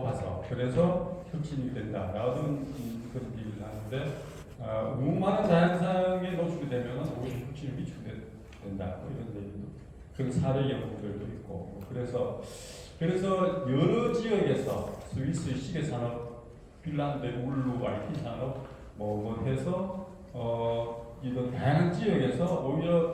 가서 그래서 혁신이 된다라는 그런 얘기를 하는데 너무 많은 자연상에 노출이 되면 오히려 혁신을 미치게 된다 이런 얘기도 그런 사례 연구들도 있고 그래서 여러 지역에서 스위스 시계 산업, 핀란드 울루 IT 산업 뭐 해서 이런 다양한 지역에서 오히려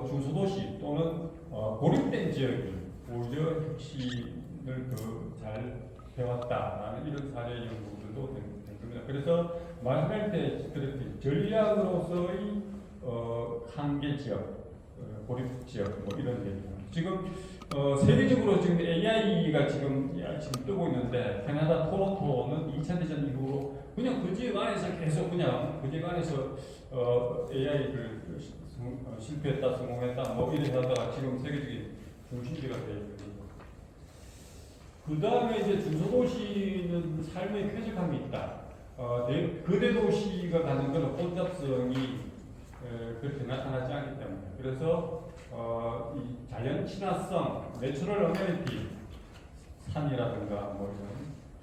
중소도시 또는 고립된 지역이 오히려 혁신을 더 잘 해왔다라는 이런 사례 연구들도 됩니다. 그래서 말할 때 그렇게 전략으로서의 한계 지역, 고립 지역 뭐 이런 얘기입니다. 지금 세계적으로 지금 AI가 지금 뜨고 있는데 캐나다 토론토는 2차 대전 이후로 그냥 그 지역 안에서 계속 그냥 그 지역 안에서 AI를 실패했다 성공했다 뭐 이렇게 하다가 지금 세계적인 중심지가 되어 있거든요. 그 다음에 이제 중소도시는 삶의 쾌적함이 있다. 거대도시가 가는 것은 혼잡성이 그렇게 나타나지 않기 때문에 그래서 이 자연 친화성, 내추럴 어메니티, 산이라든가 뭐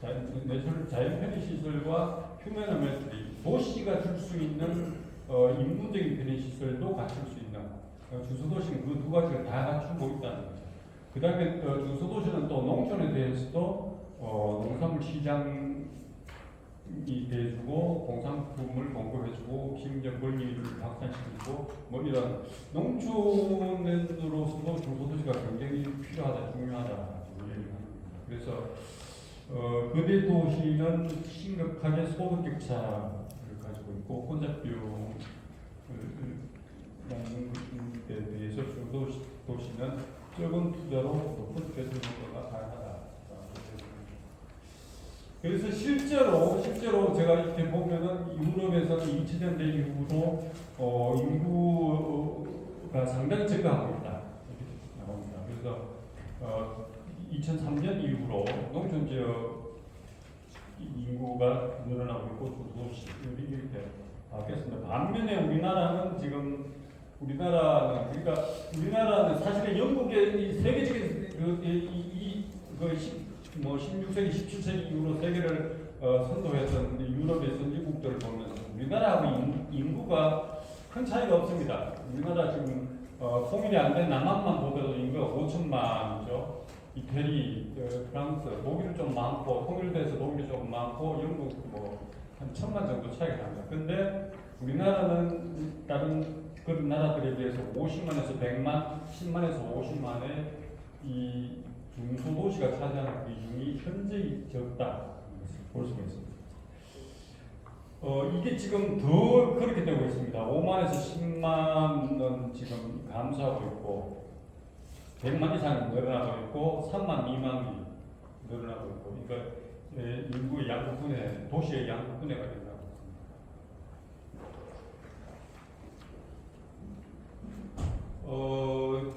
이런 자연 편의 시설과 휴먼 어메니티, 도시가 줄 수 있는 인문적인 편의 시설도 갖출 수 있는 중소도시는 그 두 가지를 다 갖추고 있다는 거죠. 그 다음에 중소도시는 또 농촌에 대해서도 농산물 시장이 돼주고 공산품을 공급해주고 심지어 권리를 확산시켜주고 뭐 이런 농촌으로서도 중소도시가 굉장히 필요하다 중요하다 얘기를 합니다. 그래서 거대 도시는 심각하게 소득 격차를 가지고 있고 혼잡비용을 먹는 데 대해서 중소도시는 적은 투자로 높은 배수 효과가 가능하다. 그래서 실제로 제가 이렇게 보면은 유럽에서는 2000년대 이후로 인구가 상당히 증가하고 있다. 이렇게 나옵니다. 그래서 2003년 이후로 농촌 지역 인구가 늘어나고 있고 중소도시 이렇게 바뀌었습니다. 반면에 우리나라는 사실은 영국의 세계적인 16세기, 17세기 이후로 세계를 선도했던 유럽의 선진국들을 보면 우리나라하고 인구가 큰 차이가 없습니다. 우리나라 지금 통일이 안 된 남한만 보더라도 인구가 5천만이죠. 이태리, 프랑스, 독일 좀 많고 통일돼서 독일이 좀 많고 영국 한 1,000만 정도 차이가 납니다. 근데 우리나라는 다른 그런 나라들에 비해서 50만에서 100만, 10만에서 50만의 이 중소도시가 차지하는 비중이 현저히 적다 볼 수가 있습니다. 이게 지금 더 그렇게 되고 있습니다. 5만에서 10만은 지금 감소하고 있고 100만 이상이 늘어나고 있고 3만 미만이 늘어나고 있고 그러니까 인구의 양극분해, 도시의 양극분해가 된다고 있습니다.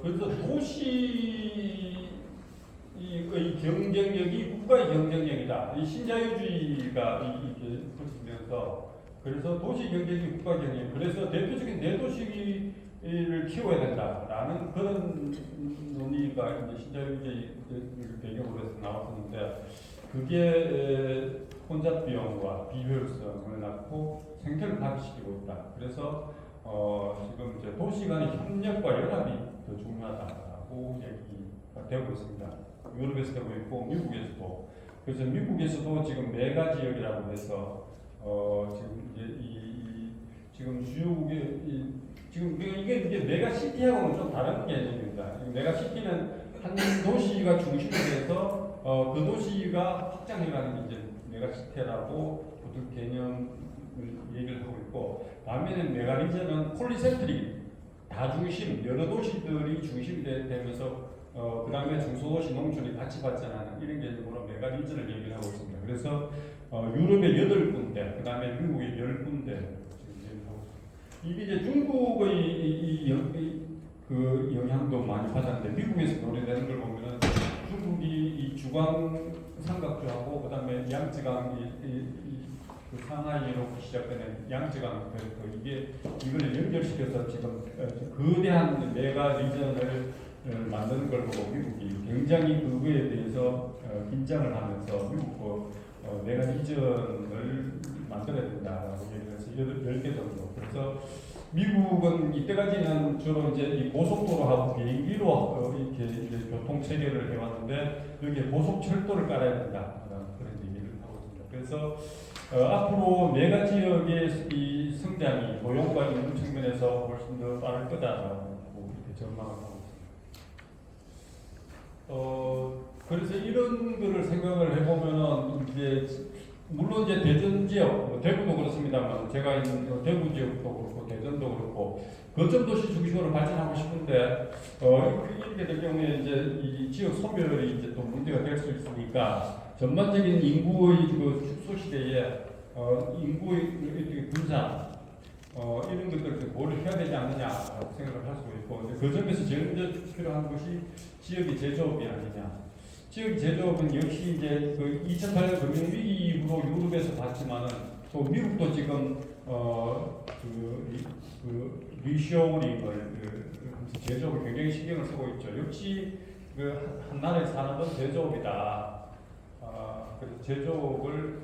그래서 도시의 경쟁력이 국가의 경쟁력이다. 이 신자유주의가 이렇게 퍼지면서 그래서 도시 경쟁력이 국가 경쟁력. 그래서 대표적인 대도시를 키워야 된다라는 그런 논의가 이제 신자유주의를 배경으로 해서 나왔었는데 그게 혼잡 비용과 비효율성을 낳고 생태를 파괴시키고 있다. 그래서 지금 이제 도시 간의 협력과 연합이 더 중요하다고 얘기가 되고 있습니다. 유럽에서 되고 있고 미국에서도. 그래서 미국에서도 지금 메가 지역이라고 해서 지금 이제 지금 주요국의 지금 이게 메가 시티하고는 좀 다른 개념입니다. 메가 시티는 한 도시가 중심이 돼서 그 도시가 확장해가는 게 이제 메가 시티라고 보통 개념을 얘기를 하고 있고, 반면에 메가리저는 폴리센트릭 다중심 여러 도시들이 중심이 되면서 그 다음에 중소도시 농촌이 같이 발전하는 이런 개념으로 메가리저를 얘기를 하고 있습니다. 그래서 유럽의 8군데, 그 다음에 미국의 10군데 얘기를 하고 있습니다. 이게 이제 중국의 그 영향도 많이 받았는데 미국에서 노래되는 걸 보면은 중국이 이 주광 삼각주하고 그 다음에 양쯔강 그 상하이로 시작되는 양쯔강 벨트 이걸 연결시켜서 지금 거대한 메가 리전을 만드는 걸 보고 미국이 굉장히 그거에 대해서 긴장을 하면서 미국 내각 이전을 만들어야 된다라고 얘기를 해서 10개 정도. 그래서 미국은 이때까지는 주로 이제 이 고속도로하고 비행기로 이렇게 이제 교통 체계를 해왔는데 여기에 고속철도를 깔아야 된다라는 그런 얘기를 하고 있습니다. 그래서 앞으로 메가 지역의 이 성장이 고용과 인구 측면에서 훨씬 더 빠를 거다라고 이렇게 전망을 하고 있습니다. 그래서 이런 거를 생각을 해보면은 이제 물론 이제 대전 지역, 대구도 그렇습니다만 제가 있는 대구 지역도 그렇고 대전도 그렇고 거점 도시 중심으로 발전하고 싶은데 이렇게 될 경우에 이제 이 지역 소멸이 이제 또 문제가 될 수 있으니까 전반적인 인구의 그 축소 시대에 인구의 분산 이런 것들을 고려해야 되지 않느냐라고 생각을 할 수 있고 그 점에서 제일 먼저 필요한 것이 지역의 제조업이 아니냐. 지역 제조업은 역시 이제 그 2008년 금융위기 이후로 유럽에서 봤지만은 또 미국도 지금 리쇼링을 제조업을 굉장히 신경을 쓰고 있죠. 역시 그 한 나라에 사는 건 제조업이다. 그래서 제조업을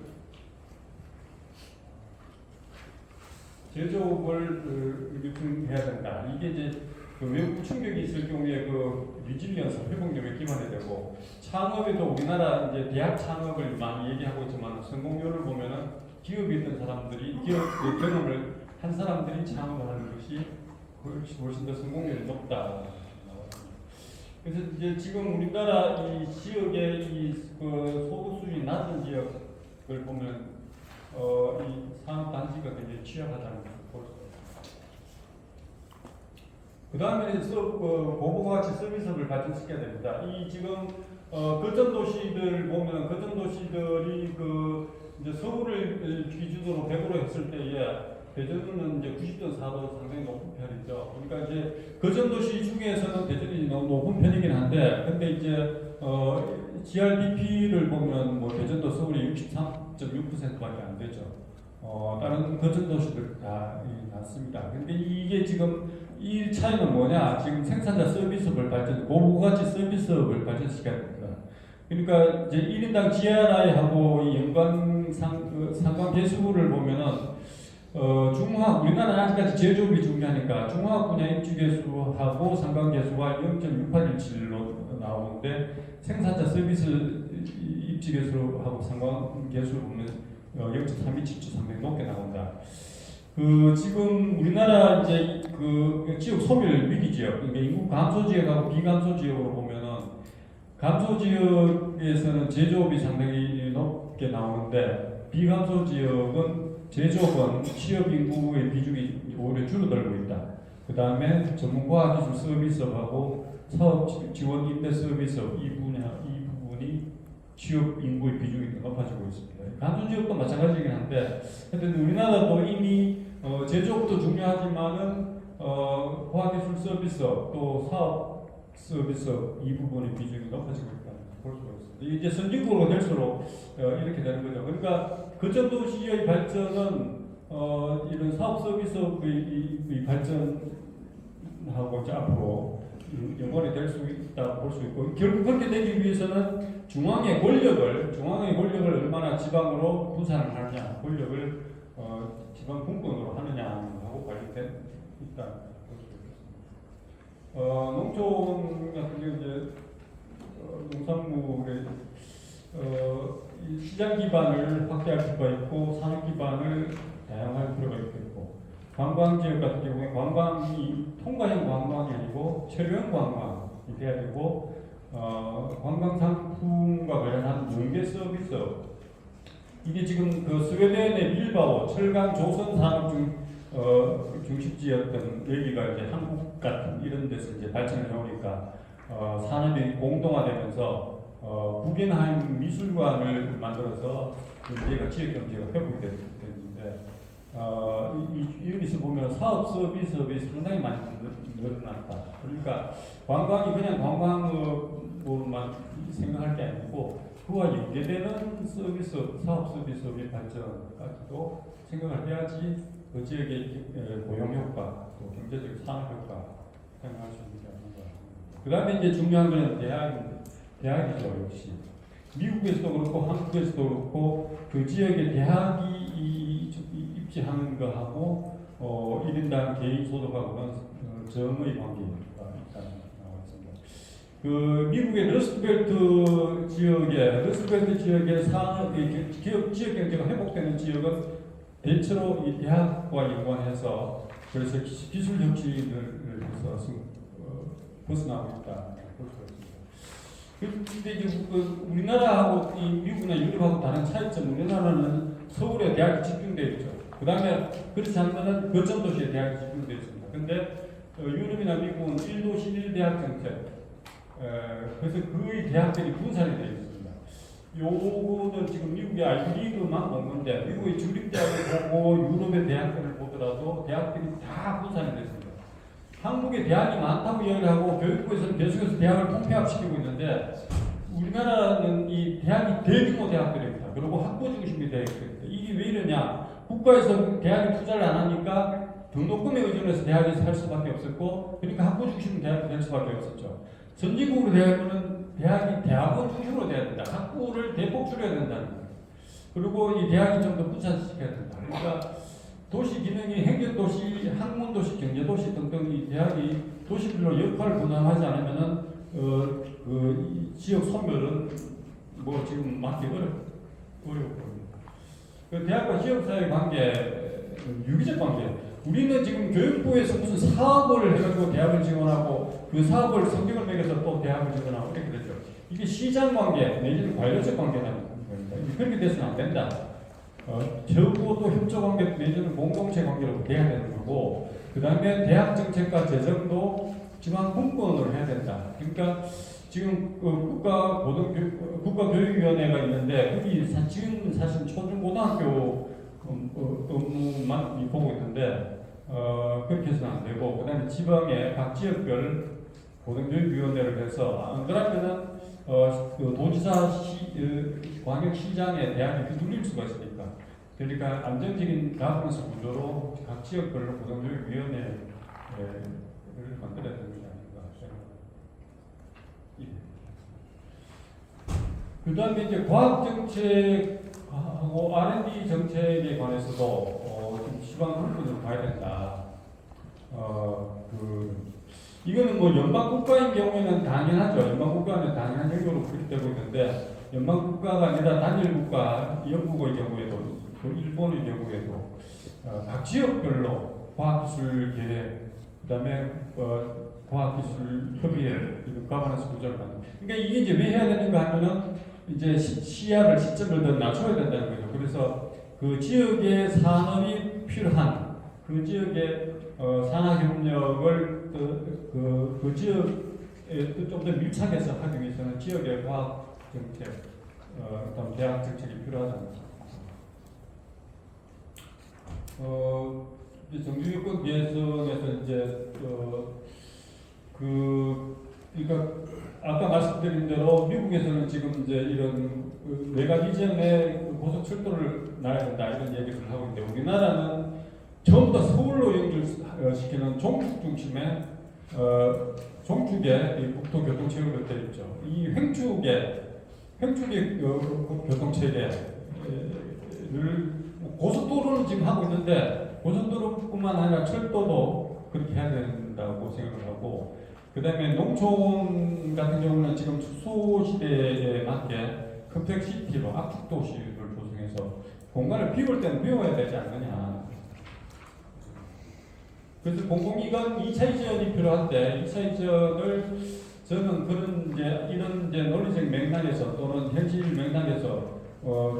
유통해야 된다. 이게 이제 그 외국 충격이 있을 경우에 그 리질리언스 회복력에 기반이 되고 창업에도 우리나라 이제 대학 창업을 많이 얘기하고 있지만 성공률을 보면은 기업에 있던 사람들이 기업의 경험을 한 사람들이 창업을 하는 것이 훨씬 더 성공률이 높다. 그래서 이제 지금 우리나라 이 지역의 그 소득 수준이 낮은 지역을 보면 이 산업 단지가 굉장히 취약하다는 것을 볼 수 있습니다. 그 다음에 고부가 가치 서비스업을 발전시켜야 됩니다. 이 지금 거점 도시들 보면 거점 도시들이 이제 서울을 기준으로 100으로 했을 때에 대전은 이제 90.4도 상당히 높은 편이죠. 그러니까 이제 거점 도시 중에서는 대전이 너무 높은 편이긴 한데, 근데 이제 GRDP를 보면 뭐 대전도 서울이 63.6%밖에 안 되죠. 다른 거점 도시들 다 낮습니다. 근데 이게 지금 이 차이는 뭐냐? 지금 생산자 서비스업을 고부가치 서비스업을 발전시켜야 됩니다. 그러니까 이제 1인당 GRI하고 연간 상관 개수를 보면은 우리나라는 아직까지 제조업이 중요하니까 중화학 분야 입주 개수하고 상관 개수가 0.6817로 나오는데 생산자 서비스 입주 개수하고 상관 개수를 보면 0.327조 상당히 높게 나온다. 지금 우리나라 이제 지역 소멸 위기 지역, 그러니까 인구 감소 지역하고 비감소 지역으로 보면은 감소 지역에서는 제조업이 상당히 높게 나오는데 비감소 지역은 제조업은 취업 인구의 비중이 오히려 줄어들고 있다. 그 다음에 전문과학기술 서비스업하고 사업 지원 인대 서비스업 이 부분이 취업 인구의 비중이 높아지고 있습니다. 감소 지역도 마찬가지긴 한데, 하여튼 우리나라도 이미 제조업도 중요하지만은 과학기술 서비스업 또 사업 서비스업 이 부분의 비중이 높아지고 있다는 볼 수가 있습니다. 이제 선진국으로 될수록 이렇게 되는 거죠. 그러니까 거점 도시의 발전은 이런 사업 서비스의 발전하고 이제 앞으로 연관이 될 수 있다 볼 수 있고, 결국 그렇게 되기 위해서는 중앙의 권력을 얼마나 지방으로 분산을 하느냐, 권력을 지방 분권으로 하느냐하고 관련된 있다 볼 수 있습니다. 농촌 같은 경우 이제 농산물의 시장 기반을 확대할 필요가 있고 산업 기반을 다양할 필요가 있고, 관광 지역 같은 경우에 관광이 통과형 관광이 아니고 체류형 관광이 돼야 되고, 관광 상품과 관련한 연계 서비스, 이게 지금 스웨덴의 빌바오 철강 조선 산업 중심지였던 여기가 이제 한국 같은 이런 데서 이제 발전을 해오니까 산업이 공동화되면서 구겐하임 미술관을 만들어서 여기가 지역 경제가 회복이 됐는데, 여기서 보면 사업 서비스업이 상당히 많이 늘어났다. 그러니까 관광이 그냥 관광으로만 생각할 게 아니고 그와 연계되는 서비스, 사업 서비스업의 발전까지도 생각을 해야지 그 지역의 고용 효과, 또 경제적 산업 효과 생각할 수 있는 게 아닌가. 그 다음에 이제 중요한 거는 대학이죠, 역시. 미국에서도 그렇고 한국에서도 그렇고 그 지역의 대학이 입지하는 거하고 1인당 개인 소득하고는 정의 관계가 있다는 나와 있습니다. 그 미국의 러스트벨트 지역의 지역 경제가 회복되는 지역은 대체로 이 대학과 연관해서 그래서 기술 혁신을 해서 벗어나고 있다. 근데 이제 우리나라하고 이 미국이나 유럽하고 다른 차이점, 우리나라는 서울에 대학이 집중되어 있죠. 그 다음에 그렇지 않으면 거점 도시에 대학이 집중되어 있습니다. 근데 유럽이나 미국은 1도시 1대학 정책, 그래서 거의 대학들이 분산이 되어 있습니다. 요거는 지금 미국의 아이비리그만 본 건데, 미국의 주립대학을 보고 유럽의 대학들을 보더라도 대학들이 다 분산이 되어 있습니다. 한국에 대학이 많다고 이야기를 하고 교육부에서는 계속해서 대학을 통폐합시키고 있는데 우리나라는 이 대학이 대규모 대학들입니다. 그리고 학부 중심이 되어 있습니다. 이게 왜 이러냐? 국가에서 대학에 투자를 안 하니까 등록금에 의존해서 대학이 살 수밖에 없었고 그러니까 학부 중심 대학이 될 수밖에 없었죠. 선진국으로 되면 대학이 대학원 중심으로 돼야 된다. 학부를 대폭 줄여야 된다는 거예요. 그리고 이 대학이 좀 더 분산시켜야 된다. 그러니까 도시 기능이 행정도시, 학문도시, 경제도시 등등 이 대학이 도시별로 역할을 분담하지 않으면은 그 지역 소멸은 뭐 지금 막기 어렵거든요. 그 대학과 지역사회 관계, 유기적 관계. 우리는 지금 교육부에서 무슨 사업을 해가지고 대학을 지원하고 그 사업을 성적을 매겨서 또 대학을 지원하고 이렇게 되죠. 이게 시장 관계 내지는 관료적 관계라는 겁니다. 그렇게 돼서는 안 된다. 적어도 협조 관계 내지는 공동체 관계로 돼야 되는 거고, 그 다음에 대학 정책과 재정도 지방 분권을 해야 된다. 그러니까 지금 국가교육위원회가 있는데 거기 지금 사실 초중고등학교 업무만 보고 있는데 그렇게 해서는 안 되고, 그 다음에 지방의 각 지역별 고등교육위원회를 해서 안 그러면은 그 도지사 광역시장에 대학이 휘둘릴 수가 있으니까. 그러니까 안정적인 가버넌스 구조로 각 지역별로 고등교육위원회를 만들어야 되는 게 아닌가 생각합니다. 그 다음에 이제 과학정책하고 R&D 정책에 관해서도 좀 시방 부분을 봐야 된다. 이거는 뭐 연방국가인 경우에는 당연하죠. 연방국가는 당연한 행동으로 그렇게 되고 있는데, 연방국가가 아니라 단일국가, 영국의 경우에도, 일본의 경우에도, 각 지역별로 과학기술 계획, 그 다음에 과학기술 협의회, 가버넌스 구조를 만듭니다. 그러니까 이게 이제 왜 해야 되는가 하면은, 이제 시야를, 시점을 더 낮춰야 된다는 거죠. 그래서 그 지역의 산업이 필요한, 그 지역의 산학협력을 그 지역에 좀 더 밀착해서 하기 위해서는 지역의 과학 정책, 어떤 대학 정책이 필요하다는 거죠. 정규교권 개선에서 이제 그러니까 아까 말씀드린 대로 미국에서는 지금 이제 이런 외곽 이전에 고속철도를 놔야 된다 이런 얘기를 하고 있는데, 우리나라는 전부 다 서울로 연결시키는 종축 중심의 종축의 국토교통체계로 되어 있죠. 이 횡축의 교통체계를 고속도로는 지금 하고 있는데, 고속도로뿐만 아니라 철도도 그렇게 해야 된다고 생각을 하고, 그 다음에 농촌 같은 경우는 지금 축소 시대에 맞게 컴팩시티로 압축 도시를 조성해서 공간을 비울 때는 비워야 되지 않느냐. 그래서 공공기관 2차 이전이 필요한데, 2차 이전을 저는 그런 이런 논리적 맥락에서 또는 현실 맥락에서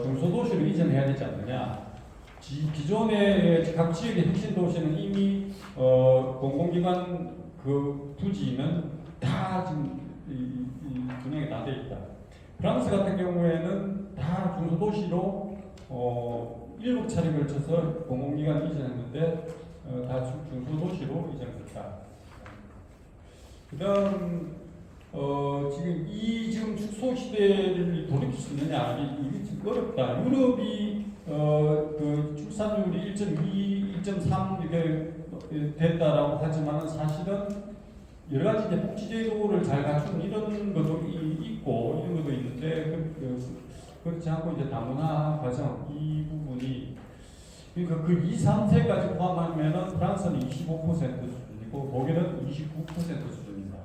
중소도시로 이전해야 되지 않느냐. 기존의 각 지역의 핵심 도시는 이미 공공기관 그 부지는 다 지금 분양이 다 돼 있다. 프랑스 같은 경우에는 다 중소도시로 7차례에 걸쳐서 공공기관 이전했는데 다 중소도시로 이전했다. 그다음 지금 축소 시대를 돌이킬 수 있느냐, 이게 지금 어렵다. 유럽이 그 출산율이 1.2, 1.3 이렇게 됐다라고 하지만은 사실은 여러 가지 이제 복지제도를 잘 갖춘 이런 것도 있고 이런 것도 있는데 그렇지 않고 이제 다문화 가정 이 부분이 그러니까 그 2, 3세까지 포함하면은 프랑스는 25% 수준이고 독일은 29% 수준입니다.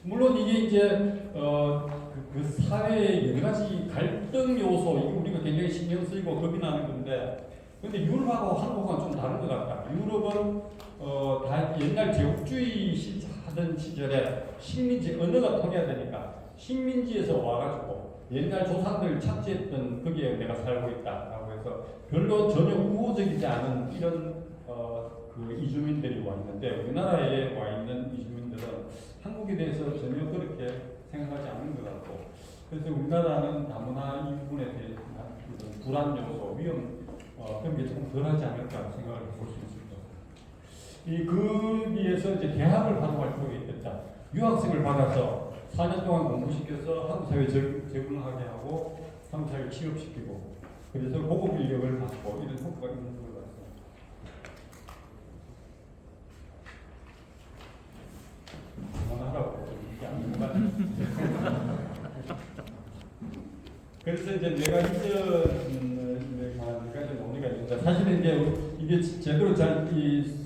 물론 이게 이제 그 사회의 여러 가지 갈등 요소 이거 우리가 굉장히 신경 쓰이고 겁이 나는 건데 근데 유럽하고 한국은 좀 다른 것 같다. 유럽은 다 옛날 제국주의 하던 시절에 식민지 언어가 통해야 되니까 식민지에서 와가지고 옛날 조상들 착지했던 거기에 내가 살고 있다라고 해서 별로 전혀 우호적이지 않은 이런 그 이주민들이 와 있는데 우리나라에 와 있는 이주민들은 한국에 대해서 전혀 그렇게 생각하지 않는 것 같고 그래서 우리나라는 다문화 이 부분에 대해 불안 요소, 위험 그런 게 조금 덜하지 않을까 생각을 볼 수 있습니다. 거기에서 이제 대학을 활동할 필요가 있겠다. 유학생을 받아서 4년 동안 공부시켜서 한국 사회에 적응하게 하고 한국 사회에 취업시키고 그래서 고급 인력을 받고 이런 효과가 있는 것 같습니다. 그만하라고 이게 안 된다. 그래서 이제 내가 이전에 관한 가지 논의가 있는데 사실은 이게 제대로 잘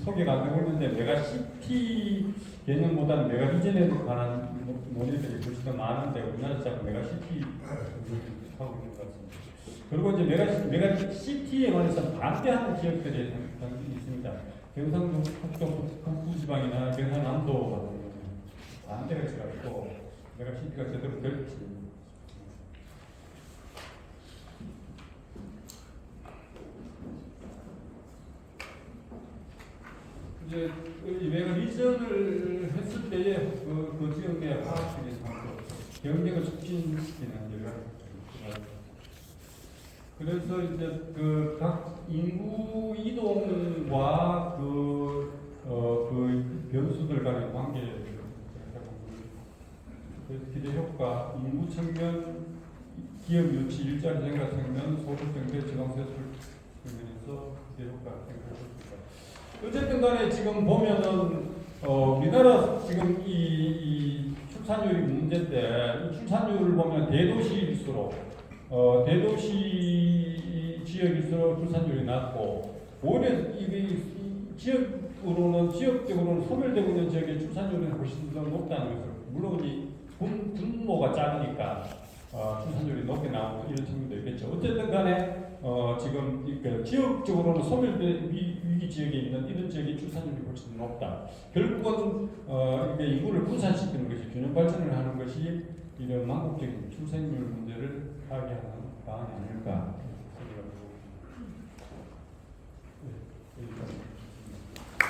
소개가 안 되고 있는데 내가 CT 개념보다는 내가 이전에 관한 논의들이 훨씬 더 많은데 우리나라에서 자꾸 내가 CT 하고 있는 것 같습니다. 그리고 이제 내가 CT에 관해서 반대하는 지역들이 있습니다. 경상도 북부지방이나 경상남도 같은 경우는 반대가 있어가지고 내가 CT가 제대로 될지 이제 내가 리전을 했을 때에 그 지역 내 화학적인 상황도 경쟁을 촉진시키는 여러 가지 그래서 이제 그 각 인구 이동과 그 변수들 간의 관계 그래서 기대 효과 인구 측면 기업 유치 일자리 증가 측면 소득 증대 지방세술 측면에서 기대 효과 생각했습니다. 어쨌든 간에 지금 보면은 우리나라 지금 이 출산율이 문제인데 이 출산율을 보면 대도시일수록 대도시 지역일수록 출산율이 낮고 오히려 이게 지역적으로는 소멸되고 있는 지역의 출산율은 훨씬 더 높다는 것을 물론 이 분모가 작으니까 출산율이 높게 나오고 이런 측면도 있겠죠. 어쨌든 간에 지금 지역적으로는 소멸된 위기 지역에 있는 이런 지역의 출산율이 훨씬 높다. 결국은 이게 인구를 분산시키는 것이 균형 발전을 하는 것이 이런 망국적인 출생률 문제를 타개하는 방안이 아닐까.